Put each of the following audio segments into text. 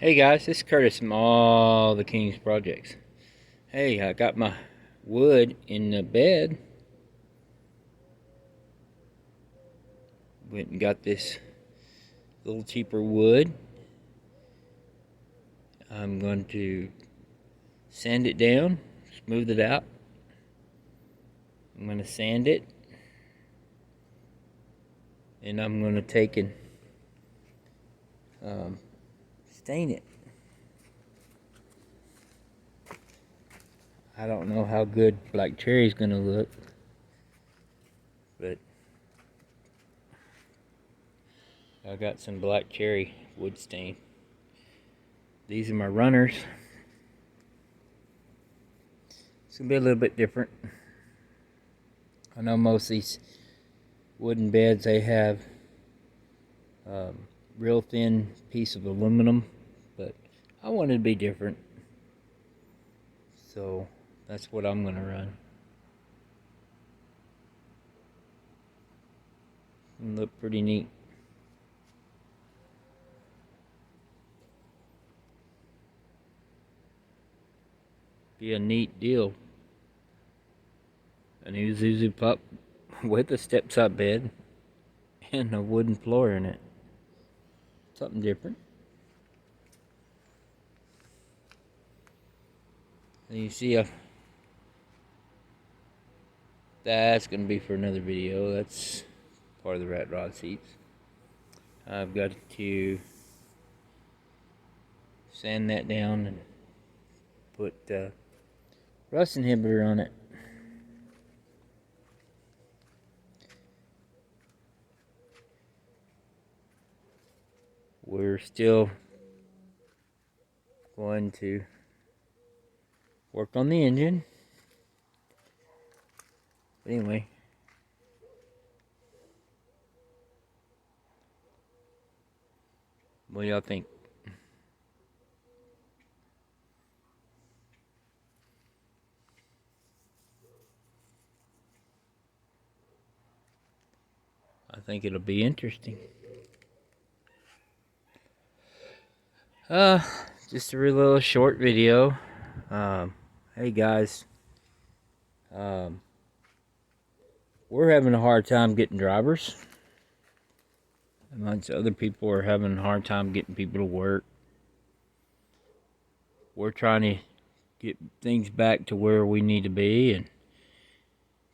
Hey guys, this is Curtis from All the Kings Projects. Hey, I got my wood in the bed. Went and got this little cheaper wood. I'm going to sand it down, smooth it out. I'm going to sand it, and I'm going to take and stain it. I don't know how good black cherry is going to look, but I got some black cherry wood stain. These are my runners. It's going to be a little bit different. I know most of these wooden beds, they have real thin piece of aluminum, but I wanted to be different, so that's what I'm gonna run. And look pretty neat. Be a neat deal. An Isuzu pup with a stepside bed and a wooden floor in it. Something different. And you see, that's gonna be for another video. That's part of the rat rod seats. I've got to sand that down and put rust inhibitor on it. We're still going to work on the engine. But anyway, what do y'all think? I think it'll be interesting. Uh, just a real little short video. Hey guys, um, we're having a hard time getting drivers. Amongst other people are having a hard time getting people to work. We're trying to get things back to where we need to be and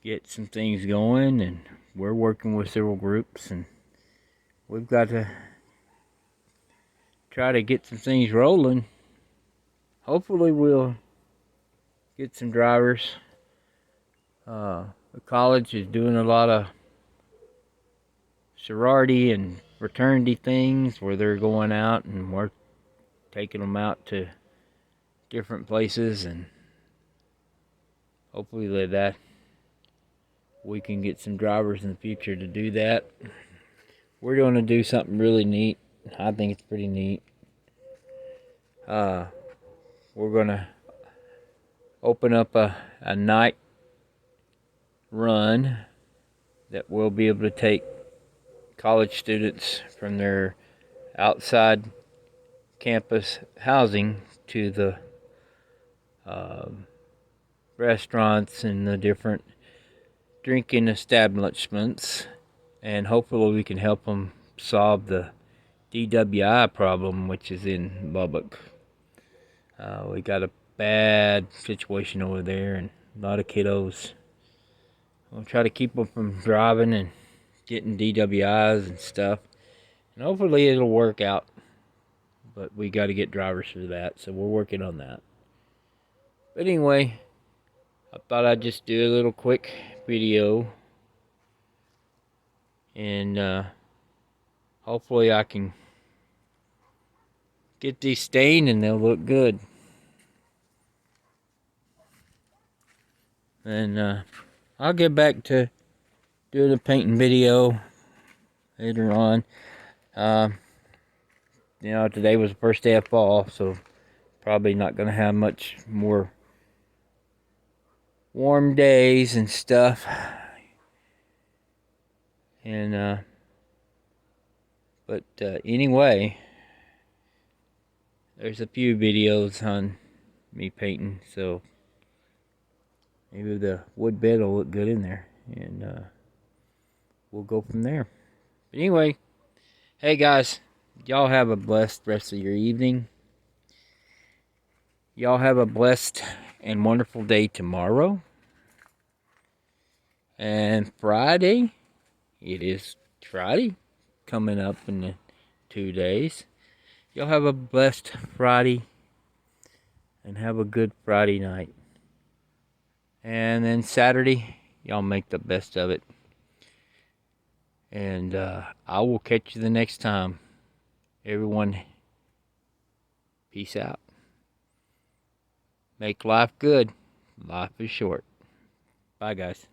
get some things going, and we're working with several groups, and we've got to try to get some things rolling. Hopefully we'll get some drivers. The college is doing a lot of sorority and fraternity things where they're going out, and we're taking them out to different places, and hopefully that we can get some drivers in the future to do that. We're going to do something really neat. I think it's pretty neat. We're going to open up a night run that we'll be able to take college students from their outside campus housing to the restaurants and the different drinking establishments, and hopefully we can help them solve the DWI problem, which is in Lubbock. We got a bad situation over there, and a lot of kiddos. We'll try to keep them from driving and getting DWIs and stuff, and hopefully it'll work out. But we got to get drivers for that, so we're working on that. But anyway, I thought I'd just do a little quick video, and hopefully I can get these stained and they'll look good. And I'll get back to doing a painting video later on. Today was the first day of fall, so probably not going to have much more warm days and stuff. But anyway, There's a few videos on me painting, so maybe the wood bed will look good in there, and we'll go from there. But anyway, hey guys, y'all have a blessed rest of your evening. Y'all have a blessed and wonderful day tomorrow. And Friday, it is Friday, coming up in 2 days. Y'all have a blessed Friday, and have a good Friday night. And then Saturday, y'all make the best of it. And I will catch you the next time. Everyone, peace out. Make life good. Life is short. Bye, guys.